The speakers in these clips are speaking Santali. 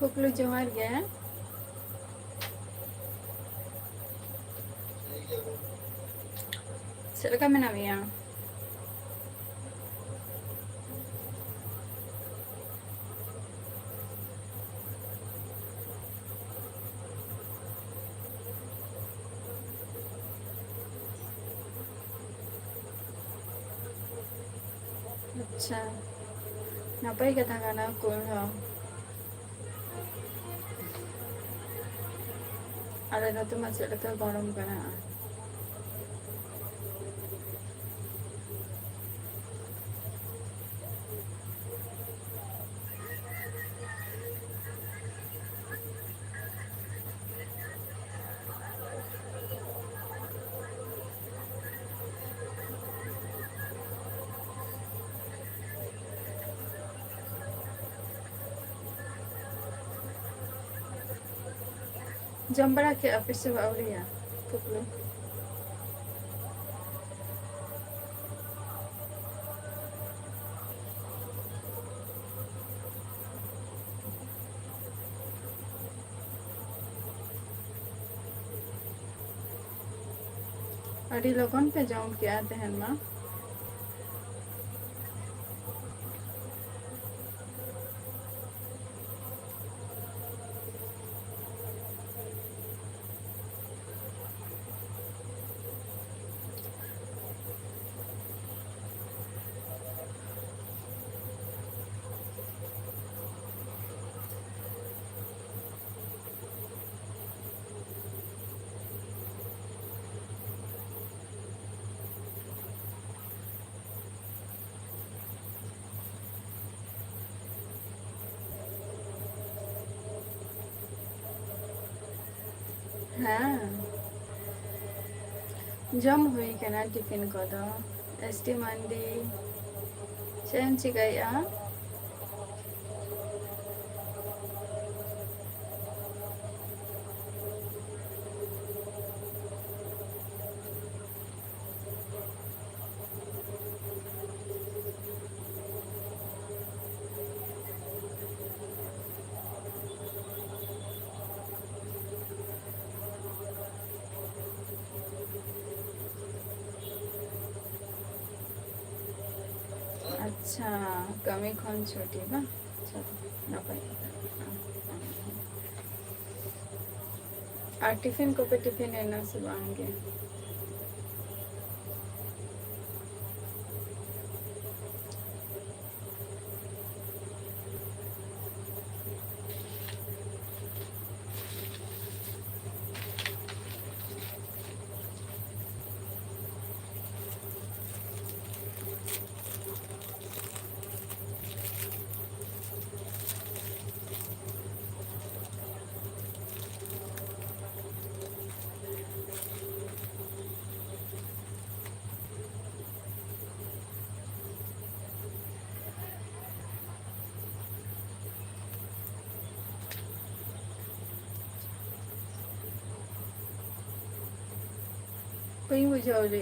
खुकलू जोहार गे चलका में नविया अच्छा नपाई कथा गाना कोल हो अरे न तुम चलका गरम कना जम बड़ा के ऑफिस से आवरिया खुकलू अड़ी लोगन पे जाऊं क्या दहन माँ हाँ जम हुई के ना टिफिन को दो एसटी मंडी चैन चिकाई अच्छा कमी खन छोटी बा चलो नपाई और टिफिन को पे टिफिन है ना सब आएंगे कोई बुझाओ रे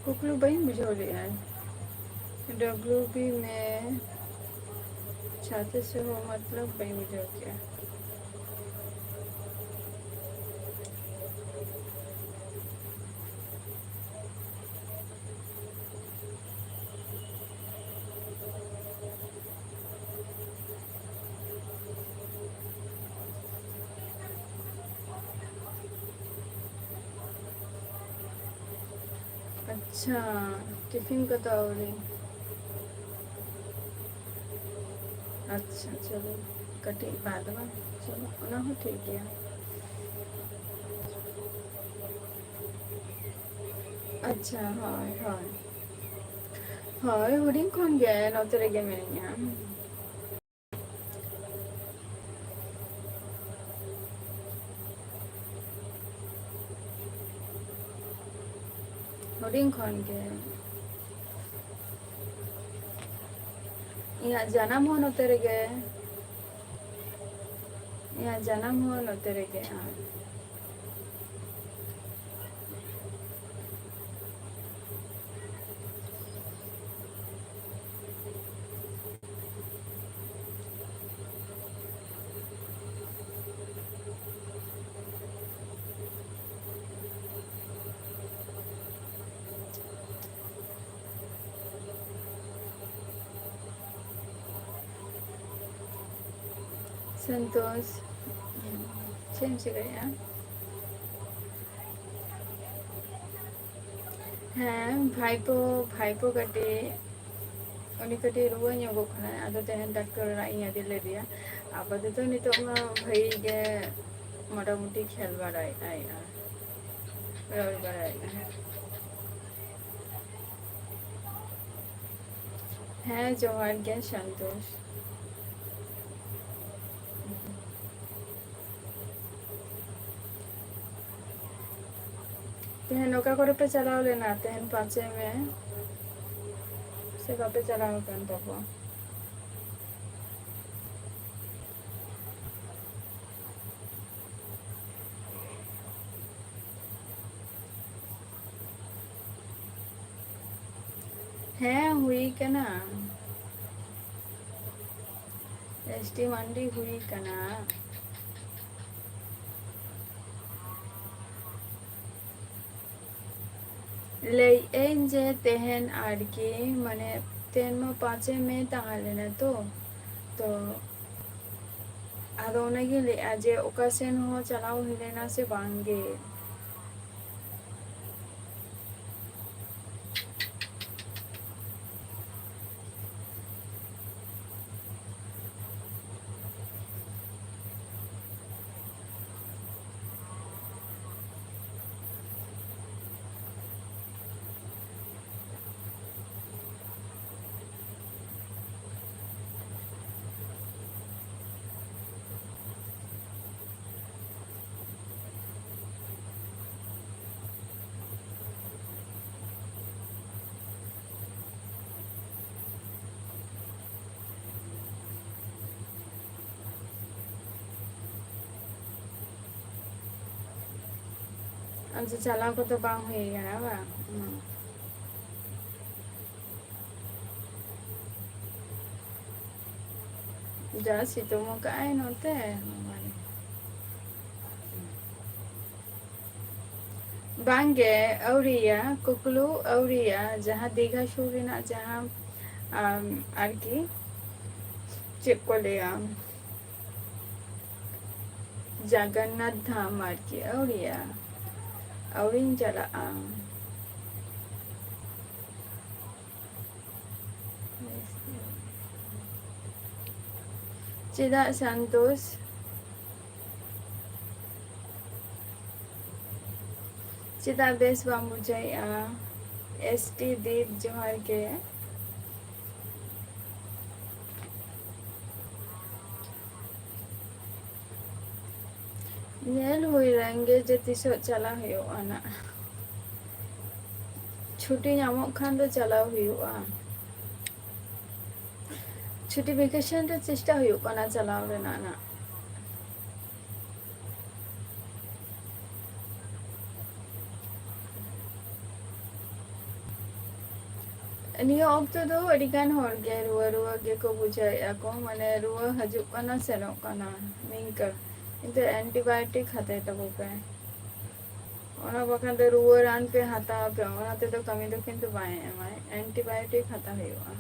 कुकलू बहन बुझाओ रे डब्ल्यू बी में छात्र से हो मतलब बहन बुझाओ क्या अच्छा टिफिन का तो और अच्छा चलो कटी बाद में चलो ना हो ठीक है अच्छा हाँ हाँ हाँ हुडिंग कौन गया है नौतरे गए मेरे यहाँ हुडिंग कौन गया यहाँ जन्म हो नौतरे गए यहाँ जन्म हो नौतरे गए संतोष चेम चिकाया हाँ भाईपो कटे उनी कटे रुआ ᱧᱚᱜᱚᱜ ᱠᱟᱱᱟ ᱟᱫᱚ ᱛᱮᱦᱮᱧ ᱰᱟᱠᱛᱟᱨ ᱚᱲᱟᱜ ᱤᱧ ᱤᱫᱤ ᱞᱮᱫᱮᱭᱟ ᱟᱯᱟᱛᱚᱛᱚ ᱱᱤᱛᱚᱜ ᱢᱟ ᱵᱷᱟᱹᱜᱤ ᱜᱮ ᱢᱚᱴᱟᱢᱩᱴᱤ ᱠᱷᱮᱞ ᱵᱟᱲᱟᱭᱮᱫᱟᱭ ᱨᱚᱲ ᱵᱟᱲᱟᱭᱮᱫᱟᱭ ᱦᱮᱸ ᱡᱚᱦᱟᱨ ᱜᱮ ᱥᱚᱱᱛᱳष तेहन नौका करे पे चलाओ लेना तेहन 5 में से बापे चलाओ कन तको हैं हुई कना एसटी मंडी हुई कना लैन जे तेहन आरकी माने तेहन में 5 में ताहा लेना तो आदो ओनेगी ले जे ओका सेन हो चलाओ हिलेना से बांगे अंज चलाओ को तो बांग हुई है ना बा जा सितुम का आई नोते बांगे औरिया कुकलू औरिया जहाँ दीघा शूरिना जहाँ आरकी चेक को लेगा जगन्नाथ धाम आरकी औरिया औरिन चला चिदा संतोष चिदा बेस बामुजाया एसटी दीप जोहार के नेल हुई रहेंगे जे तिसो चला हुआ ना छुट्टी नामक खान तो चला हुआ छुट्टी वेकेशन रे चेष्टा हुआ ना चलाव रेना ना निया ऑक्टो दो अडिगान होर गे रुआ गे को बुझाया को माने रुआ हजुक कना सेनो कना निंका किंतु एंटीबायोटिक खाते तबो पे ओना बखान तो रुआ रान पे हाता पे ओना ते तो कमी तो किंतु बाय एमाय एंटीबायोटिक खाता हुआ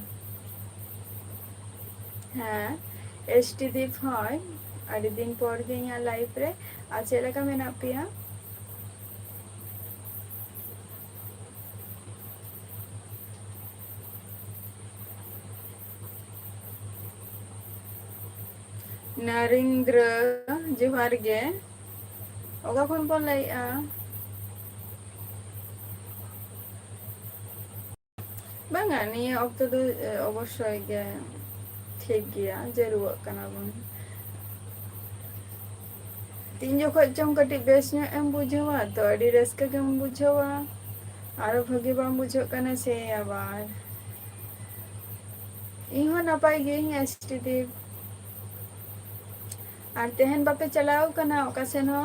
हाँ एसटी दीप হয় আড়ি দিন পর গে ইয়া লাইভ রে আছে এলাকা মেনা পিয়া नरेंद्र जोहार गे ओगा खन को लैया बांगा निया ऑक्टो दो अवश्य गे ठीक गया जरूर कना बन तीन जो चम कटी बेस एम बुझवा तो अड़ी रस्का के बुझवा आरो भगी बाम बुझो कना से आबार इहो नपाई गे एसटी दीप और तेहन बापे चलाओ कना ओका सेन हो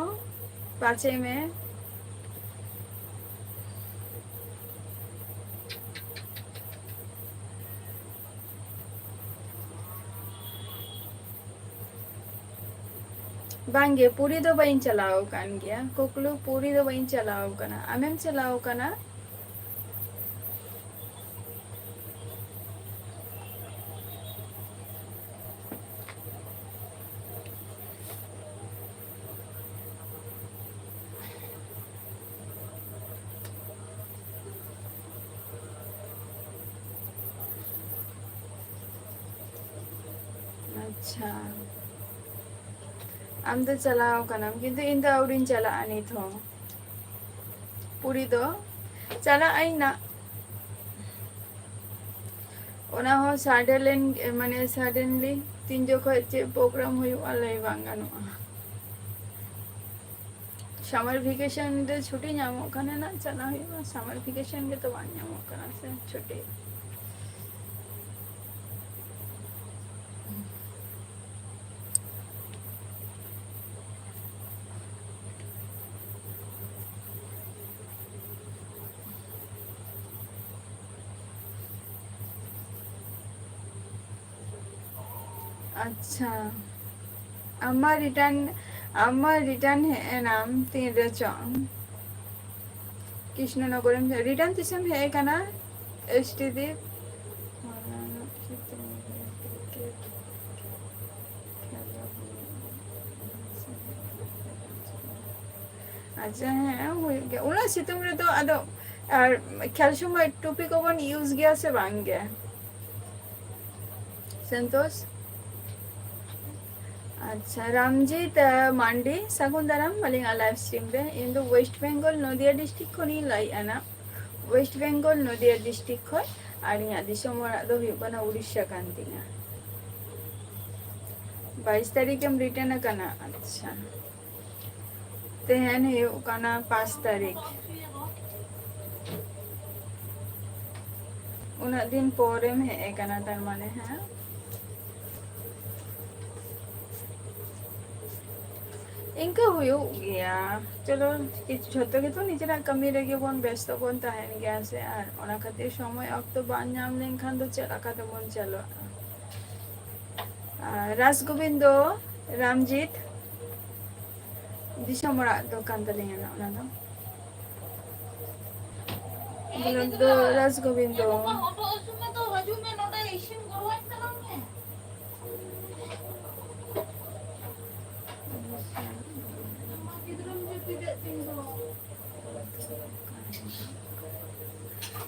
5 में बांगे पूरी दो बइन चलाओ कान गया कुकलू पूरी दो बइन चलाओ कना आमेम चलाओ कना अच्छा आम तो चलाओ कनम किंतु इन दो आउरिन चला आनी थो पुरी दो चला आई ना ओना हो सडनली माने सडनली तीन जोखो चे प्रोग्राम हुआ लय बांग गानोआ समर वेकेशन रे छुट्टी नामो कने ना चला हुआ समर वेकेशन के तो बांग नामो कना से छुट्टी अच्छा अम्मा रिटर्न है नाम तीन रचों कृष्णनगर रिटर्न तिसम है कना एसटी दीप अच्छा है उना सितुंग रे तो अदो और ख्याल समय टोपी को बन यूज गया से बांग गया संतोष अच्छा रामजीत मांडी सगुंदरम मलिंगा लाइव स्ट्रीम रे in the West Bengal Nadia district खनी लाई आना वेस्ट बंगाल नदिया डिस्ट्रिक्ट खय और यहाँ दिसम ओरा दो हुई बना उड़ीसा कांतिना 22 तारीख हम रिटर्न करना अच्छा तेहन हुई करना 5 तारीख उना दिन पोरे में है करना तार माने हैं इनका हुयो गया चलो झोतो के तो निजेरा कमी रेगे बोन व्यस्त बोन तहन गया से और ओना खातिर समय अक्तो बान नाम लेनखान तो चला का तो बोन चलो राजगोविंदो रामजीत दिसमरा दुकान तलिंग ना ओना दो राजगोविंदो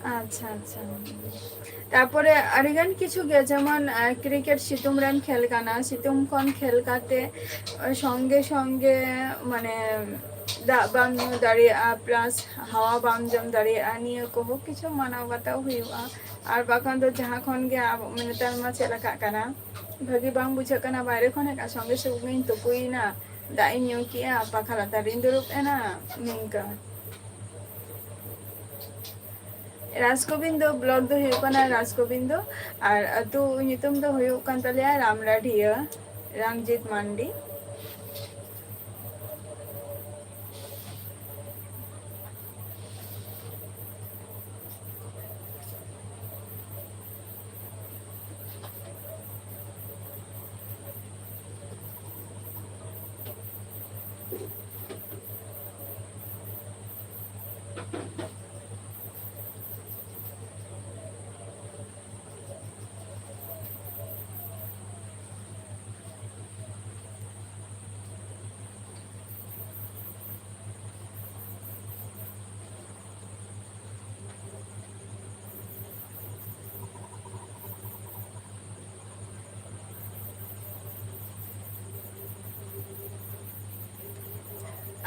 अच्छा अच्छा तारपरे आरिगान किछु गे जेमन क्रिकेट सितुम रन खेल काना सितुम खन खेल काते संगे संगे माने दा बाम दाड़िया प्लस हवा बाम जम दाड़िया निया को हो किछु मानाव बाताव हुआ और बाकान तो जहाँ खन गे माने तार मा चेलका काना भागी बाम बुझा काना बाहरे खन का संगे संगे तुकुइना दाई न्यू किया पाखला तारिन दुरुप एना निंका राजगोविंदो ब्लॉग दो हुआ राजगोविंदो और अतु नितुम दो हुआ तलिया रामलाढ़िया रामजीत मांडी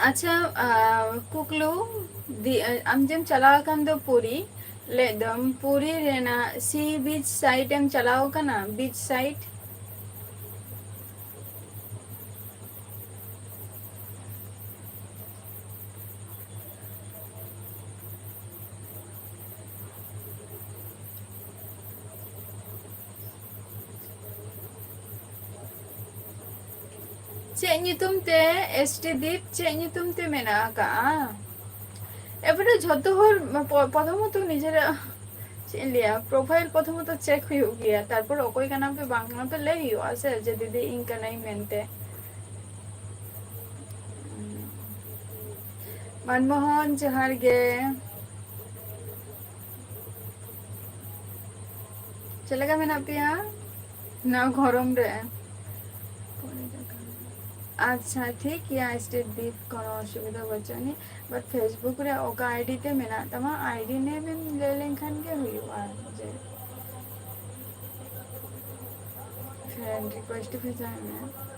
अच्छा कुकलू आम जेम चलाव कान दो पूरी लेदम पूरी रेना सी बीच साइड एम चलाव काना बीच साइड चे ᱧᱩᱛᱩᱢ ᱛᱮ एसटी दीप चे ᱧᱩᱛᱩᱢ ᱛᱮ मेना का एबारे झतो हर प्रथमत निजेर लिया प्रोफाइल प्रथमत चेक हो गया तारपर ओकोई काना पे बांगना पे ले हुआ से जे दीदी इन कानाई मेनते मनमोहन जोहार गे चलेगा मेना पिया ना गरम रे अच्छा ठीक है स्टेट दीप कोनो असुविधा बचनी बट फेसबुक रे ओका आईडी ते मेना तमा आईडी ने में ले लेन खान के हुआ जे फ्रेंड रिक्वेस्ट भेजा है मैं।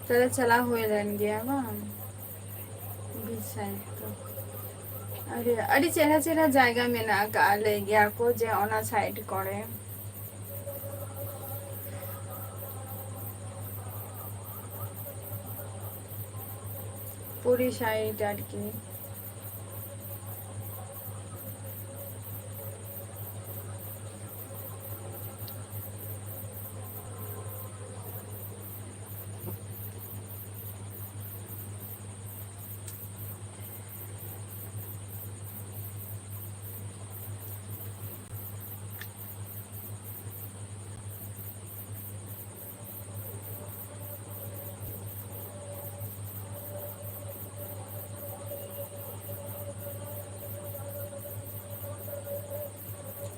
তাহলে চালা হয়ে যান গিয়া বাং বিছাই তো আরে আরে চেনা চেনা জায়গা মেনা গালে গিয়া को যে অনা সাইড করে पूरी साइड আর কি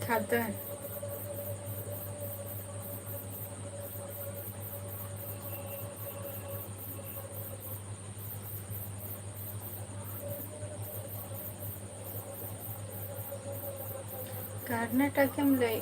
खाता है कर्नाटक में ले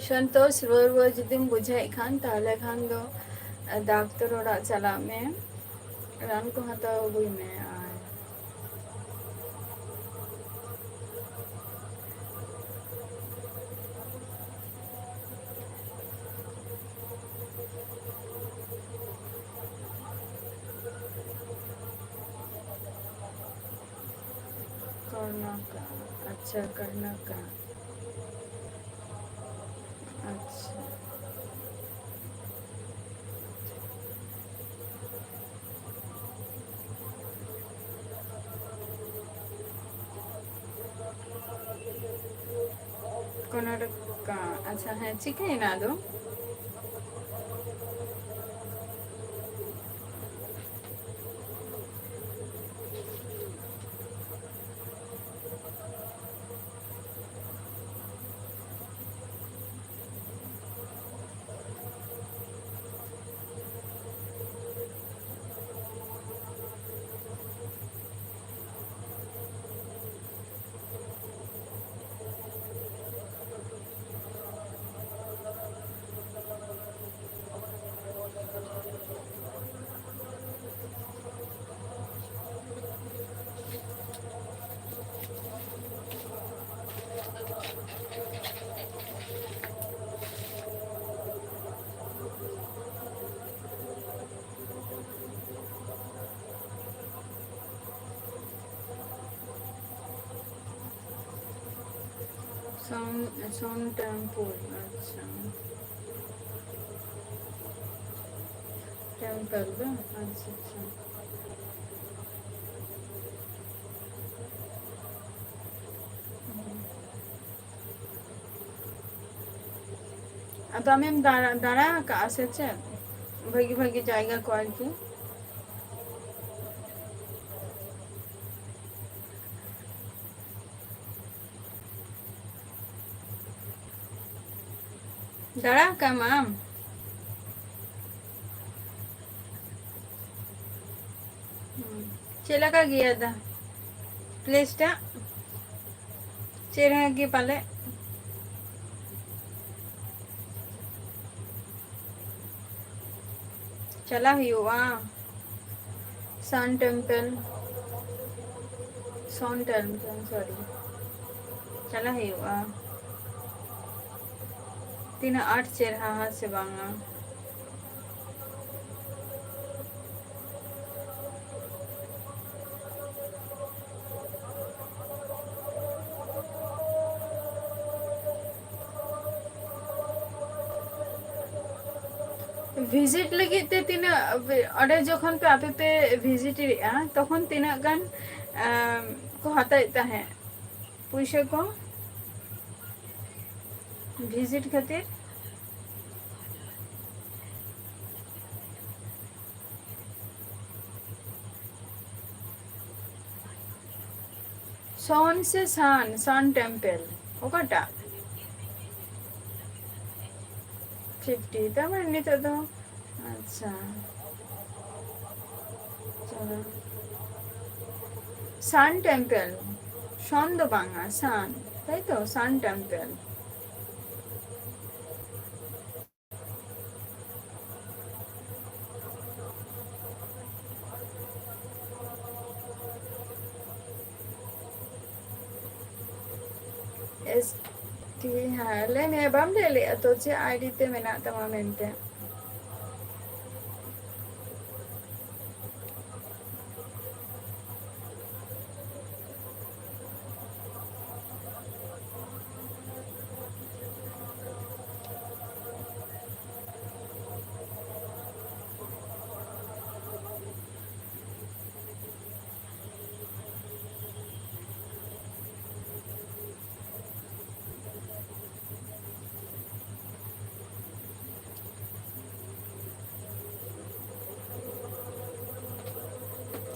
संतोष रुआ जुदी बुझाई खान ताले खान दो डाक्टर ओड़ा चला में रान को हता गुई में आए कर्नाटक अच्छा कर्नाटक अच्छा कर्नाटक अच्छा है चिकन ना दो सोन टेम्पल अच्छा टेम्पल बा अच्छा अच्छा तो हमें दाड़ा का आसे भागी भागी जाएगा कॉल की दाड़ा का माम चला का गया था प्लेस्टा चेहरा की पाले चला हुआ sun temple sun temple sorry चला हुआ तीन 8 चेहरा से बांगा ভিজিট লাगिते तीन अड़े जखन पे आपे पे ভিজিट तखन तीन गान को हतायता है पैसा को ভিজিট खातिर सन से सन टेम्पल ओकाटा 50 ता माने नितो तो अच्छा चलो सन टेम्पल सन दो बांगा सन ताई तो सन टेम्पल एस टी हाँ ले मैं बम ले लिया तो चे आईडी ते मैं ना तमामेंटे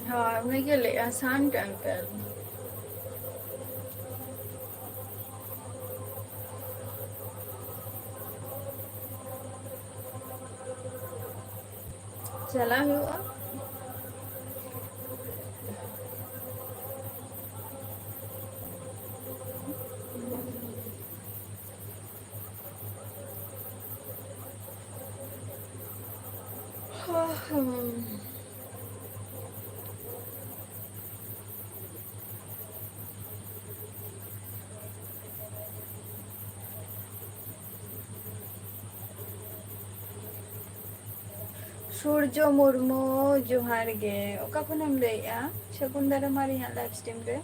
हाँ मैं के लिया सन टेम्पल चला हुआ सूर्य मुर्मू जोहार गे ओका खनम लैया शकुंदरा मारी यहाँ लाइव स्ट्रीम रे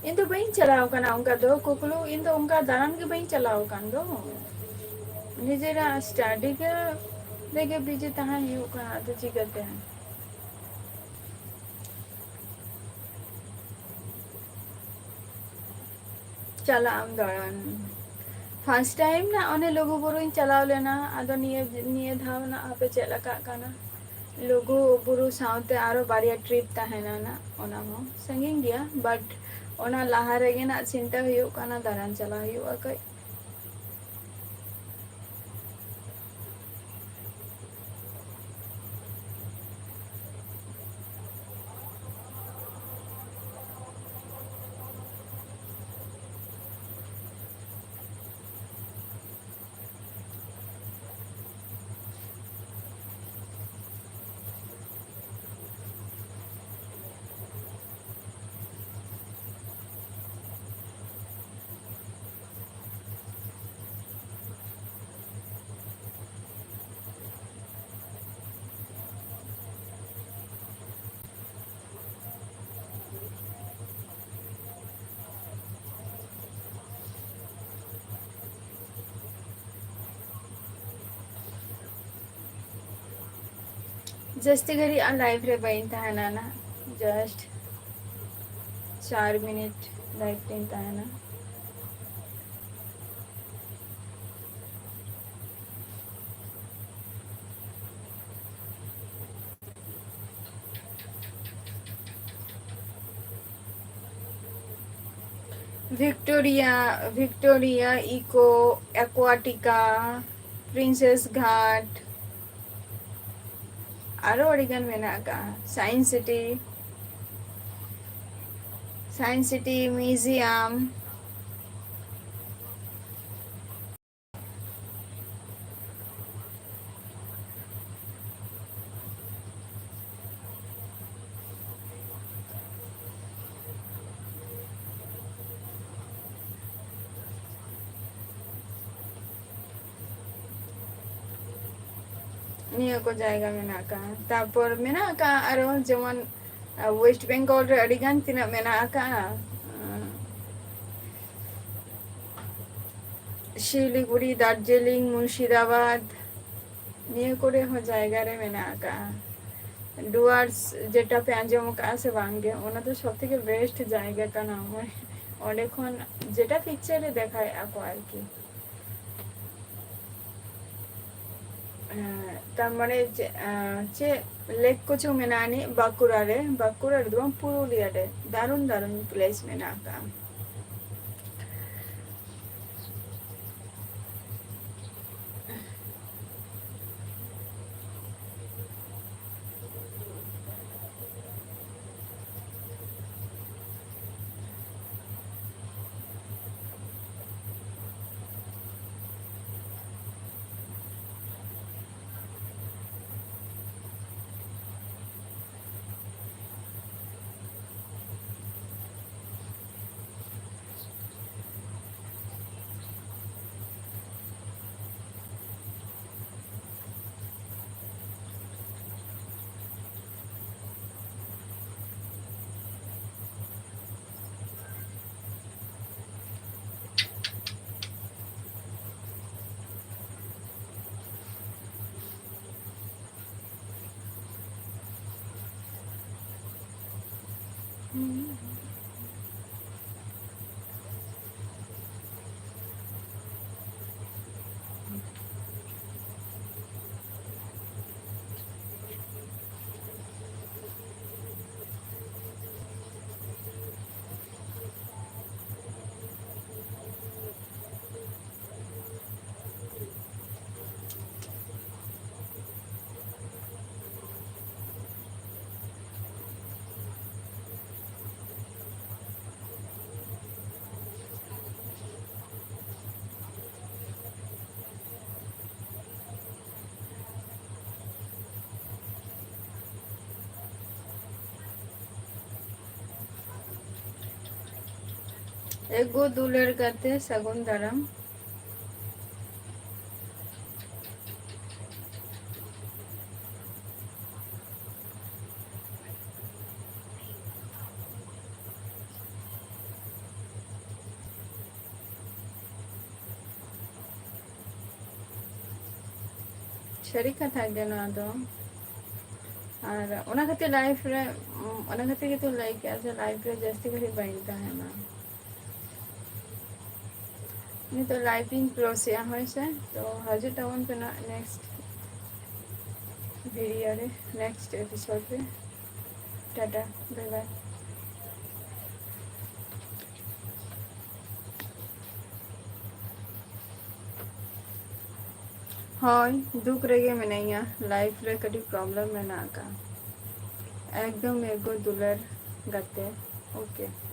इन तो बई चलाओ कना उनका दो कुकलू इन तो उनका दारन के बई चलाओ कान दो निजेरा स्टडी के देखे बीजे तहां ही का तो जी करते हैं चला आम दारन फर्स्ट टाइम ना ओने लोगो बुरु चलाव लेना आदो निये धाव ना आपे चला का काना लोगो बुरु साउते आरो बारिया ट्रिप ताहेना ना ओना हो संगिंग गया बट ओना लाहा रेगे ना चिंता हुयो काना दारन चला हुयो अकई जस्ती घड़ी लाइव रे बइन ताहेना ना जस्ट 4 मिनट लाइव टीम ताहेना Victoria Eco Aquatica Prinsep Ghat ᱟᱨᱚ ᱟᱹᱰᱤᱜᱟᱱ ᱢᱮᱱᱟᱜ ᱟᱠᱟᱜᱼᱟ ᱥᱟᱭᱮᱱᱥ ᱥᱤᱴᱤ ᱢᱤᱭᱩᱡᱤᱭᱟᱢ ᱱᱤᱭᱟᱹ ᱠᱚ ᱡᱟᱭᱜᱟ ᱢᱮᱱᱟᱜ ᱟᱠᱟᱜᱼᱟ ᱛᱟᱨᱯᱚᱨ ᱢᱮᱱᱟᱜ ᱟᱠᱟᱜᱼᱟ ᱟᱨᱚ ᱡᱮᱢᱚᱱ ᱳᱭᱮᱥᱴ ᱵᱮᱝᱜᱚᱞ ᱨᱮ ᱟᱹᱰᱤᱜᱟᱱ ᱛᱤᱱᱟᱹᱜ ᱢᱮᱱᱟᱜ ᱟᱠᱟᱜᱼᱟ শিলিগুড়ি দার্জিলিং মুর্শিদাবাদ নিয়ে করে জায়গা রে মেনা আকা ডুয়ার্স যেটা পে আঞ্জম আকাশে সে বাঙ্গে ওনা তো সব থেকে বেস্ট জায়গা কানা আমার অনেক যেটা পিকচারে দেখায় আপো আর কি তার মানে যে লেক কিছু মেনা আনি বাঁকুড়ার একদম পুরুলিয়ারে দারুণ দারুণ প্লেস মেনা আকা एगो दुलर गाते सगुन दाराम शरीक था गया दो और ओना खातिर लाइफ रे ओना खातिर के तो लाइक ऐसे लाइफ रे जस्ती करी बनता है ना नहीं तो लाइफिंग प्रोसेस है से तो हजे टाउन पे ना नेक्स्ट वीडियो रे नेक्स्ट एपिसोड पे टाटा बाय बाय हाँ दुख रहे मैंने लाइफ रे कभी प्रॉब्लम में ना का एकदम एगो दुलर गते ओके